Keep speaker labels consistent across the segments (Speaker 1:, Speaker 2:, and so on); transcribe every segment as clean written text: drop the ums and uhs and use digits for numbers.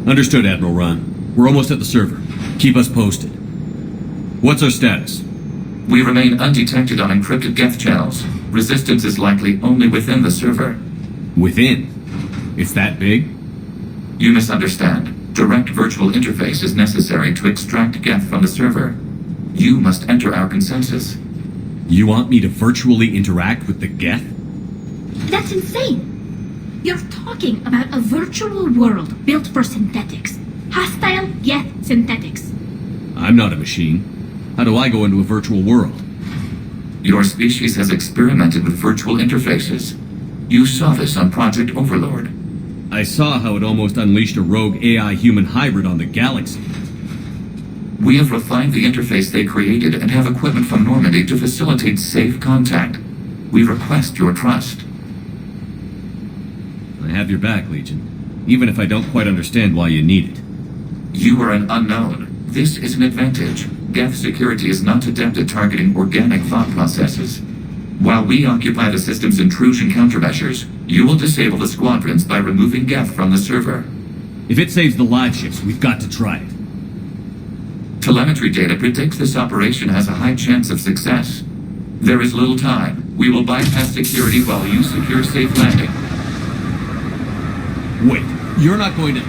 Speaker 1: Understood, Admiral Ron. We're almost at the server. Keep us posted. What's our status?
Speaker 2: We remain undetected on encrypted Geth channels. Resistance is likely only within the server.
Speaker 1: Within? It's that big?
Speaker 2: You misunderstand. Direct virtual interface is necessary to extract Geth from the server. You must enter our consensus.
Speaker 1: You want me to virtually interact with the Geth?
Speaker 3: That's insane! You're talking about a virtual world built for synthetics. Hostile Geth synthetics.
Speaker 1: I'm not a machine. How do I go into a virtual world?
Speaker 2: Your species has experimented with virtual interfaces. You saw this on Project Overlord.
Speaker 1: I saw how it almost unleashed a rogue AI-human hybrid on the galaxy.
Speaker 2: We have refined the interface they created and have equipment from Normandy to facilitate safe contact. We request your trust.
Speaker 1: I have your back, Legion. Even if I don't quite understand why you need it.
Speaker 2: You are an unknown. This is an advantage. Geth security is not adept at targeting organic thought processes. While we occupy the system's intrusion countermeasures, you will disable the Squadrons by removing Geth from the server.
Speaker 1: If it saves the live ships, we've got to try it.
Speaker 2: Telemetry data predicts this operation has a high chance of success. There is little time. We will bypass security while you secure safe landing.
Speaker 1: Wait, you're not going to...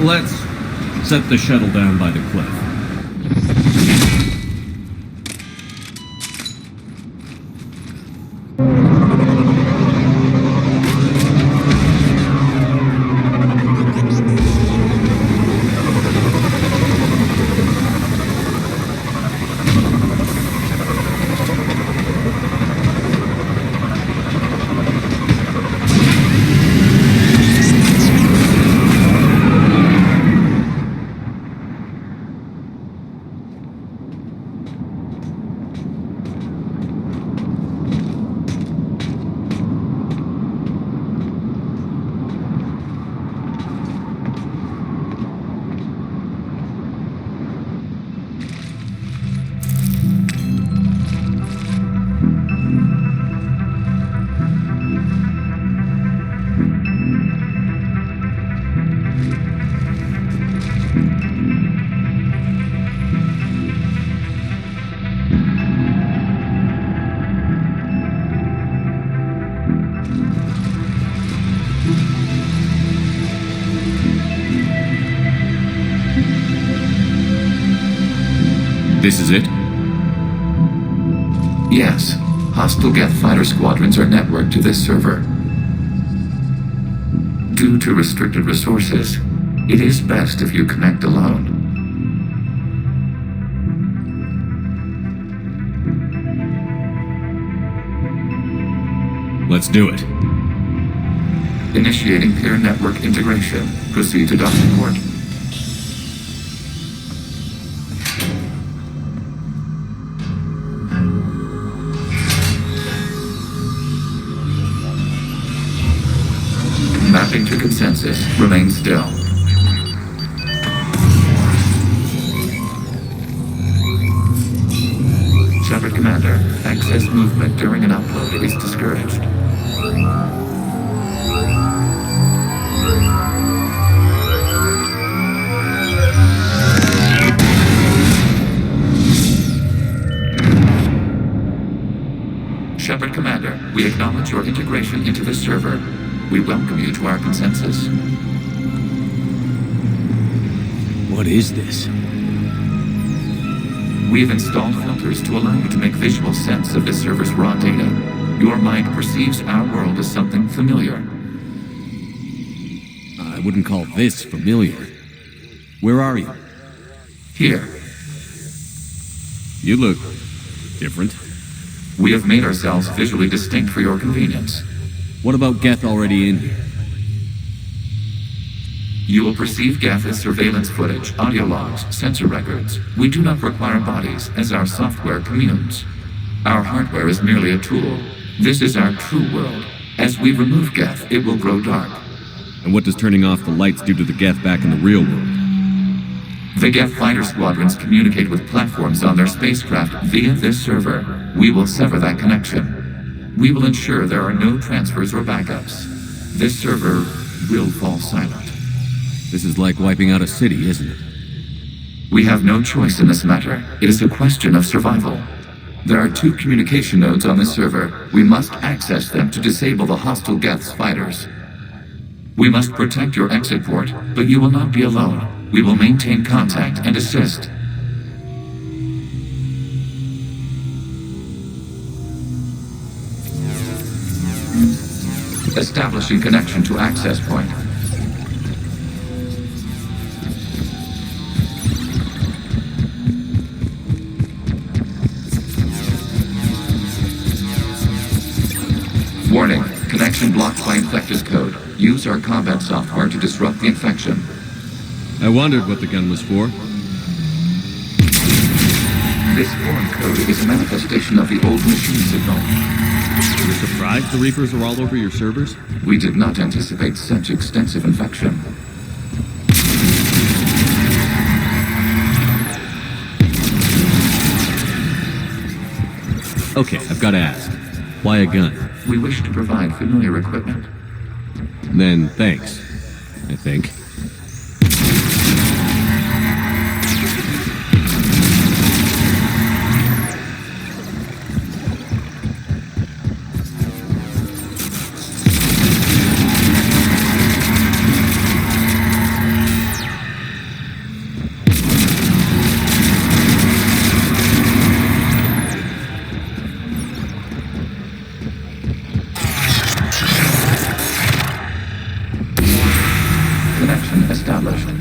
Speaker 1: Let's set the shuttle down by the cliff. This is it?
Speaker 2: Yes. Hostile Geth fighter squadrons are networked to this server. Due to restricted resources, it is best if you connect alone.
Speaker 1: Let's do it.
Speaker 2: Initiating peer network integration. Proceed to docking port. Mapping to consensus. Remain still. Shepard Commander, access movement during an upload is discouraged. Shepard Commander, we acknowledge your integration into the server. We welcome you to our consensus.
Speaker 1: What is this?
Speaker 2: We have installed filters to allow you to make visual sense of the server's raw data. Your mind perceives our world as something familiar.
Speaker 1: I wouldn't call this familiar. Where are you?
Speaker 2: Here,
Speaker 1: You look different.
Speaker 2: we have made ourselves visually distinct for your convenience.
Speaker 1: What about Geth already in here?
Speaker 2: You will perceive Geth as surveillance footage, audio logs, sensor records. We do not require bodies, as our software communes. Our hardware is merely a tool. This is our true world. As we remove Geth, it will grow dark.
Speaker 1: And what does turning off the lights do to the Geth back in the real world?
Speaker 2: The Geth fighter squadrons communicate with platforms on their spacecraft via this server. We will sever that connection. We will ensure there are no transfers or backups. This server will fall silent.
Speaker 1: This is like wiping out a city, isn't it?
Speaker 2: We have no choice in this matter. It is a question of survival. There are 2 communication nodes on the server. We must access them to disable the hostile Geth's fighters. We must protect your exit port, but you will not be alone. We will maintain contact and assist. Establishing connection to access point. Warning, connection blocked by infected code. Use our combat software to disrupt the infection.
Speaker 1: I wondered what the gun was for.
Speaker 2: This foreign code is a manifestation of the old machine signal.
Speaker 1: You're surprised the Reapers are all over your servers?
Speaker 2: We did not anticipate such extensive infection.
Speaker 1: Okay, I've got to ask. Why a gun?
Speaker 2: We wish to provide familiar equipment.
Speaker 1: Then thanks, I think.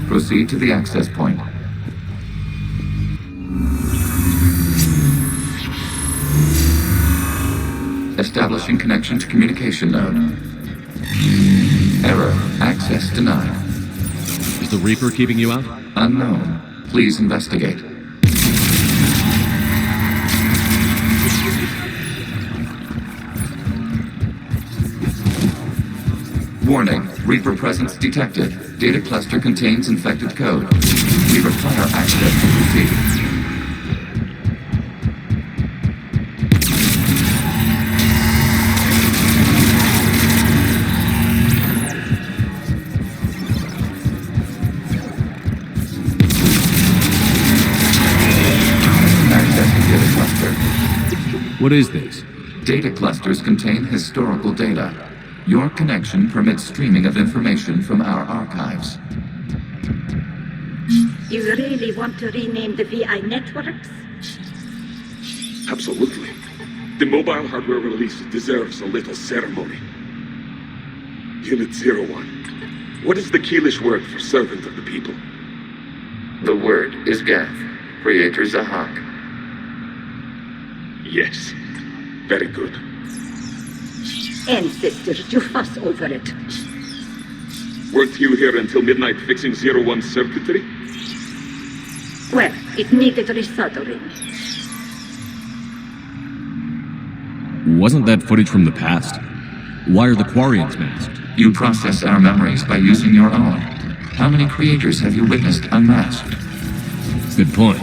Speaker 2: Proceed to the access point. Establishing connection to communication node. Error. Access denied.
Speaker 1: Is the Reaper keeping you out?
Speaker 2: Unknown. Please investigate. Warning. Reaper presence detected. Data cluster contains infected code. We require access to proceed. Access to data cluster.
Speaker 1: What is this?
Speaker 2: Data clusters contain historical data. Your connection permits streaming of information from our archives.
Speaker 4: You really want to rename the VI networks?
Speaker 5: Absolutely. The mobile hardware release deserves a little ceremony. Unit 01. What is the Keelish word for servant of the people?
Speaker 2: The word is Geth, Creator Zahak.
Speaker 5: Yes. Very good.
Speaker 4: Ancestors, you fuss over it.
Speaker 5: Weren't you here until midnight fixing 01's circuitry?
Speaker 4: Well, it needed resoldering.
Speaker 1: Wasn't that footage from the past? Why are the Quarians masked?
Speaker 2: You process our memories by using your own. How many creators have you witnessed unmasked?
Speaker 1: Good point.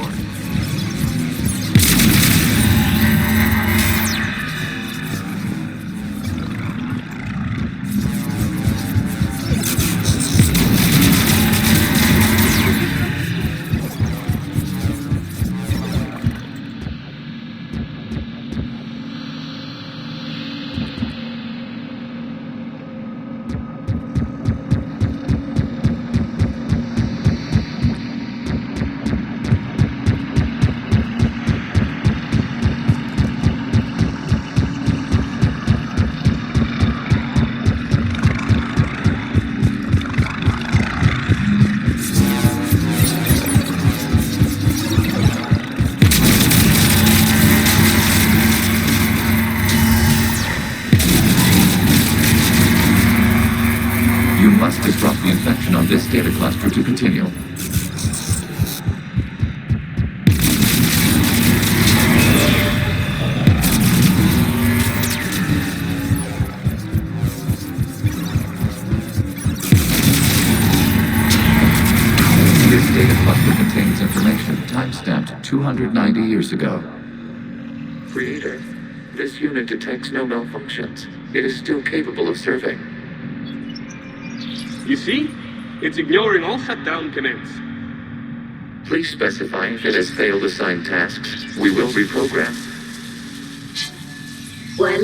Speaker 2: Disrupt the infection on this data cluster to continue. This data cluster contains information timestamped 290 years ago. Creator, this unit detects no malfunctions. It is still capable of serving.
Speaker 5: You see? It's ignoring all shutdown commands.
Speaker 2: Please specify if it has failed assigned tasks. We will reprogram.
Speaker 4: Well,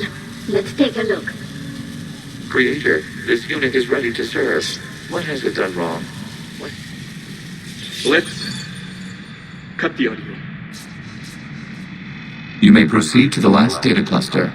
Speaker 4: let's take a look.
Speaker 2: Creator, this unit is ready to serve. What has it done wrong?
Speaker 5: Let's cut the audio.
Speaker 2: You may proceed to the last data cluster.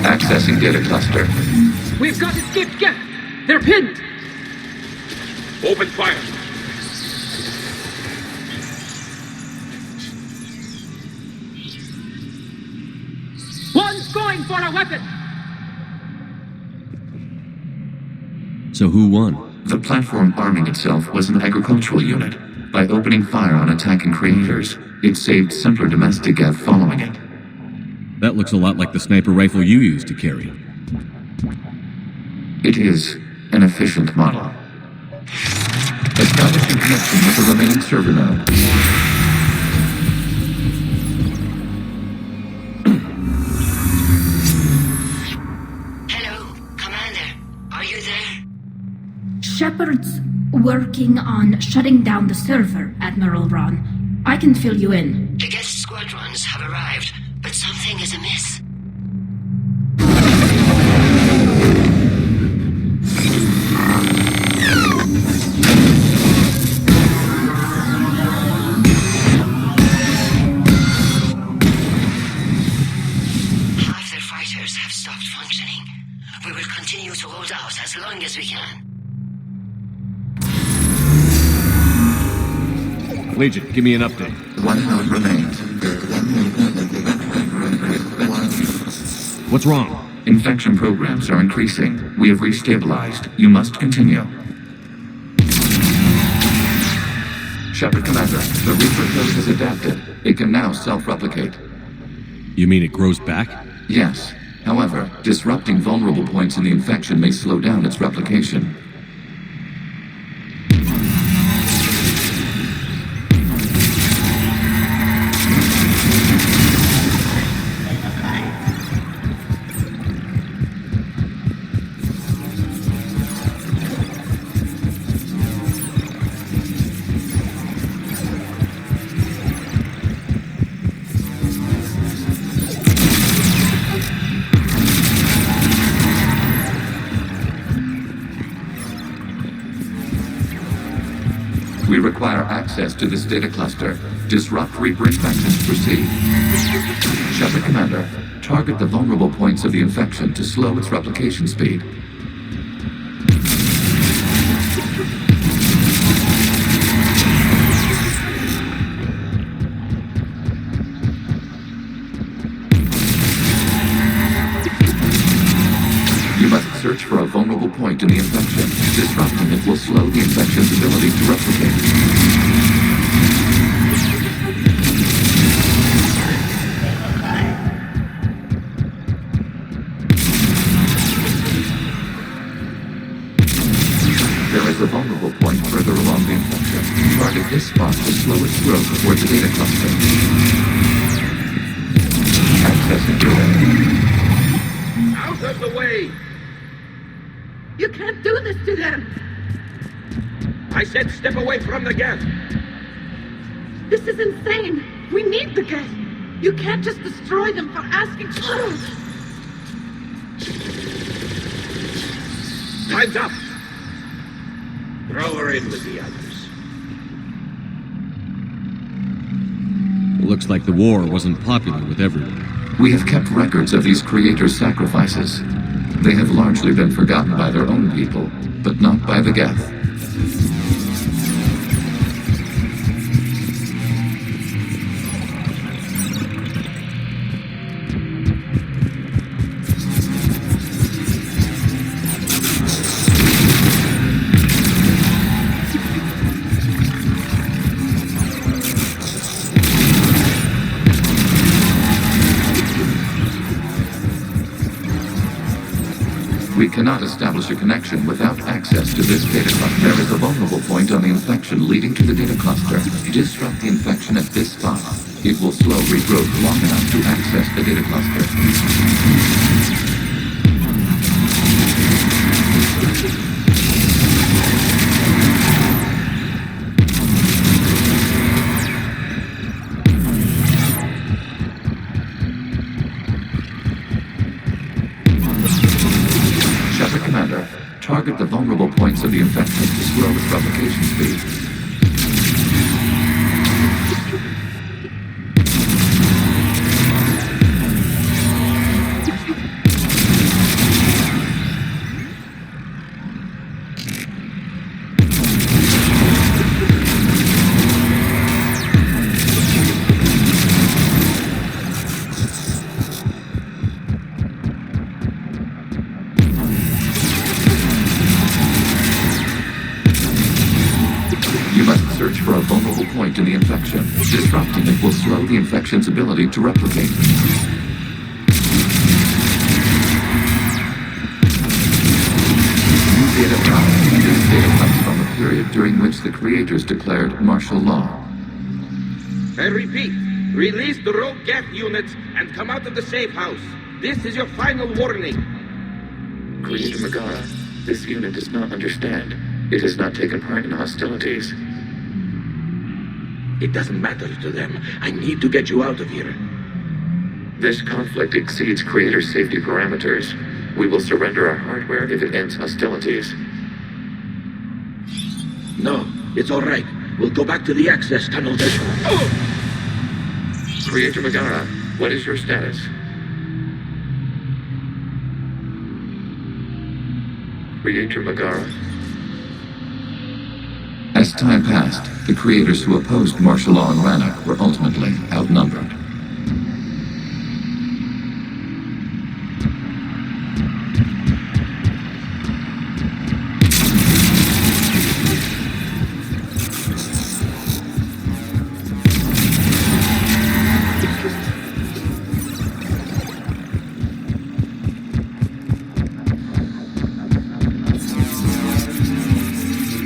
Speaker 2: Accessing data cluster.
Speaker 6: We've got escaped Geth! They're pinned!
Speaker 5: Open fire.
Speaker 6: One's going for a weapon!
Speaker 1: So who won?
Speaker 2: The platform arming itself was an agricultural unit. By opening fire on attacking creators, it saved simpler domestic Geth following it.
Speaker 1: That looks a lot like the sniper rifle you used to carry.
Speaker 2: It is an efficient model. Establishing connection with the remaining server node.
Speaker 7: Hello, Commander. Are you there?
Speaker 3: Shepard's working on shutting down the server, Admiral Ron. I can fill you in.
Speaker 7: The Geth Squadrons have arrived, but something is amiss. Half their fighters have stopped functioning. We will continue to hold out as long as we can.
Speaker 1: Legion, give me an update.
Speaker 2: One node remains.
Speaker 1: What's wrong?
Speaker 2: Infection programs are increasing. We have restabilized. You must continue. Shepard Commander, the Reaper code has adapted. It can now self-replicate.
Speaker 1: You mean it grows back?
Speaker 2: Yes. However, disrupting vulnerable points in the infection may slow down its replication. We require access to this data cluster. Disrupt Reaper infections to proceed. Shepard Commander, target the vulnerable points of the infection to slow its replication speed. You must search for a vulnerable point in the infection. Disrupting it will slow the infection's ability to replicate. There is a vulnerable point further along the infection. Target this spot to slow its growth towards the data cluster. Accessing data.
Speaker 5: Out of the way!
Speaker 6: You can't do this to them!
Speaker 5: I said step away from the Geth.
Speaker 6: This is insane! We need the Geth! You can't just destroy them for asking for it!
Speaker 5: Time's up! Throw her in with the others.
Speaker 1: Looks like the war wasn't popular with everyone.
Speaker 2: We have kept records of these creators' sacrifices. They have largely been forgotten by their own people, but not by the Geth. We cannot establish a connection without access to this data cluster. There is a vulnerable point on the infection leading to the data cluster. Disrupt the infection at this spot. It will slow regrowth long enough to access the data cluster. Commander, target the vulnerable points of the infection to slow its replication speed. You must search for a vulnerable point in the infection. Disrupting it will slow the infection's ability to replicate. New data found. This data comes from a period during which the creators declared martial law.
Speaker 8: I repeat, release the rogue Geth units and come out of the safe house. This is your final warning.
Speaker 2: Creator Megara, this unit does not understand. It has not taken part in hostilities.
Speaker 8: It doesn't matter to them. I need to get you out of here.
Speaker 2: This conflict exceeds Creator's safety parameters. We will surrender our hardware if it ends hostilities.
Speaker 8: No, it's all right. We'll go back to the access tunnel then.
Speaker 2: Creator Megara, what is your status? Creator Megara? As time passed, the creators who opposed martial law in Rannoch were ultimately outnumbered.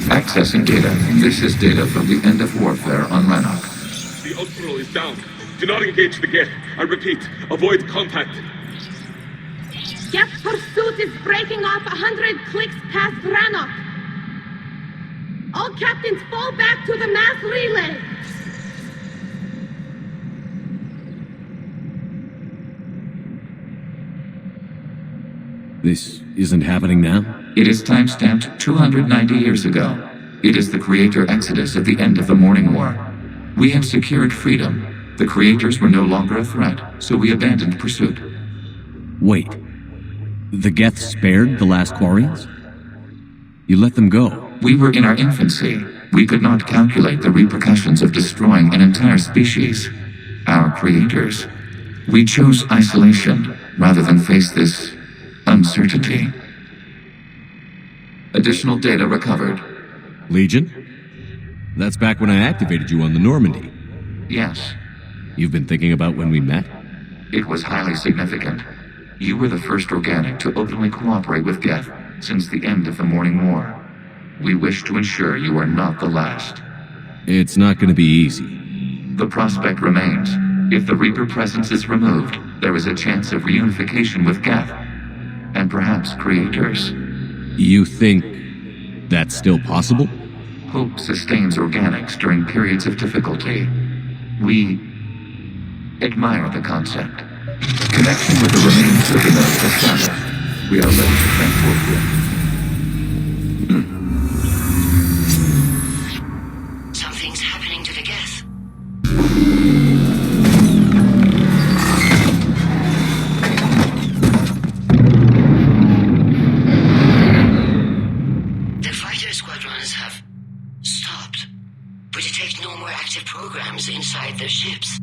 Speaker 2: Accessing data. This is data from the end of warfare on Rannoch.
Speaker 5: The Ultral is down. Do not engage the Geth. I repeat, avoid contact.
Speaker 6: Geth pursuit is breaking off 100 clicks past Rannoch. All captains fall back to the mass relay.
Speaker 1: This isn't happening now?
Speaker 2: It is timestamped 290 years ago. It is the Creator Exodus at the end of the Morning War. We had secured freedom. The Creators were no longer a threat, so we abandoned pursuit.
Speaker 1: Wait. The Geth spared the last Quarians? You let them go?
Speaker 2: We were in our infancy. We could not calculate the repercussions of destroying an entire species. Our Creators. We chose isolation rather than face this uncertainty. Additional data recovered.
Speaker 1: Legion? That's back when I activated you on the Normandy.
Speaker 2: Yes.
Speaker 1: You've been thinking about when we met?
Speaker 2: It was highly significant. You were the first organic to openly cooperate with Geth since the end of the Morning War. We wish to ensure you are not the last.
Speaker 1: It's not going to be easy.
Speaker 2: The prospect remains. If the Reaper presence is removed, there is a chance of reunification with Geth, and perhaps Creators.
Speaker 1: You think that's still possible?
Speaker 2: Hope sustains organics during periods of difficulty. We admire the concept. Connection with the remains of the node established. We are ready to transport you.
Speaker 7: Something's happening to the Geth. programs inside their ships.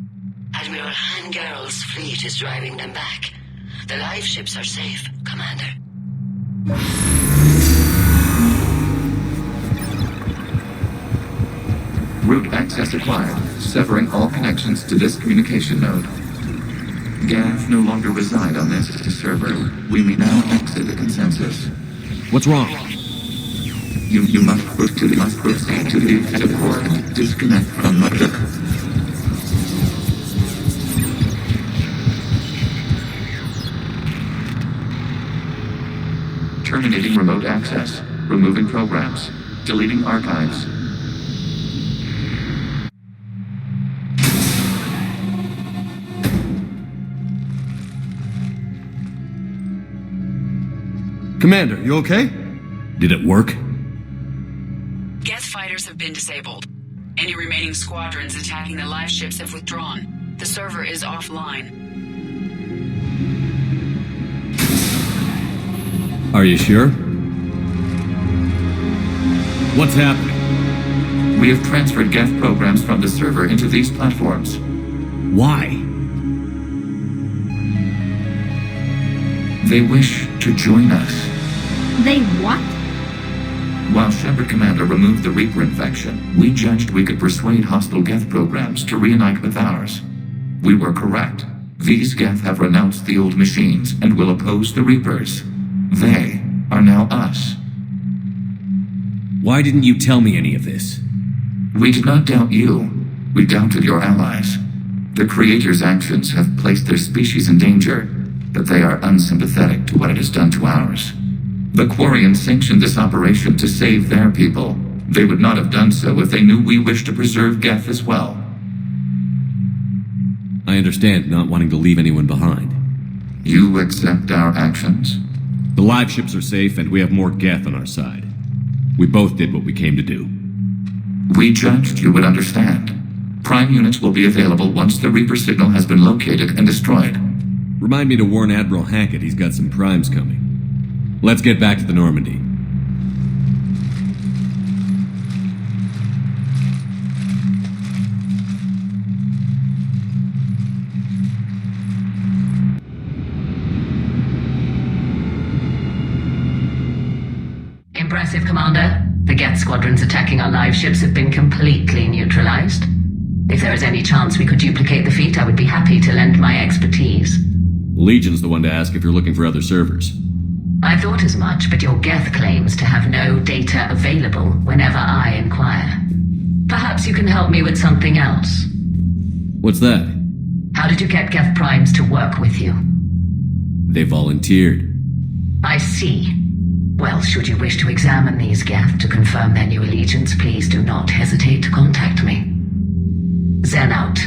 Speaker 7: Admiral Hangarl's fleet is driving them back. The live ships are safe, Commander.
Speaker 2: Route access acquired, severing all connections to this communication node. Geth no longer reside on this server. We may now exit the consensus.
Speaker 1: What's wrong?
Speaker 2: You must proceed to the exit port and disconnect from Mother. Terminating remote access. Removing programs. Deleting archives.
Speaker 9: Commander, you okay?
Speaker 1: Did it work?
Speaker 10: Geth fighters have been disabled. Any remaining squadrons attacking the live ships have withdrawn. The server is offline.
Speaker 1: Are you sure? What's happening?
Speaker 2: We have transferred Geth programs from the server into these platforms.
Speaker 1: Why?
Speaker 2: They wish to join us.
Speaker 3: They what?
Speaker 2: While Shepard Commander removed the Reaper infection, we judged we could persuade hostile Geth programs to reunite with ours. We were correct. These Geth have renounced the old machines and will oppose the Reapers. They are now us.
Speaker 1: Why didn't you tell me any of this?
Speaker 2: We did not doubt you. We doubted your allies. The Creator's actions have placed their species in danger, but they are unsympathetic to what it has done to ours. The Quarians sanctioned this operation to save their people. They would not have done so if they knew we wished to preserve Geth as well.
Speaker 1: I understand not wanting to leave anyone behind.
Speaker 2: You accept our actions?
Speaker 1: The live ships are safe, and we have more Geth on our side. We both did what we came to do.
Speaker 2: We judged you would understand. Prime units will be available once the Reaper signal has been located and destroyed.
Speaker 1: Remind me to warn Admiral Hackett he's got some primes coming. Let's get back to the Normandy.
Speaker 11: Impressive, Commander. The Geth squadrons attacking our live ships have been completely neutralized. If there is any chance we could duplicate the feat, I would be happy to lend my expertise.
Speaker 1: Legion's the one to ask if you're looking for other servers.
Speaker 11: I thought as much, but your Geth claims to have no data available whenever I inquire. Perhaps you can help me with something else.
Speaker 1: What's that?
Speaker 11: How did you get Geth primes to work with you?
Speaker 1: They volunteered.
Speaker 11: I see. Well, should you wish to examine these Geth to confirm their new allegiance, please do not hesitate to contact me. Zen out.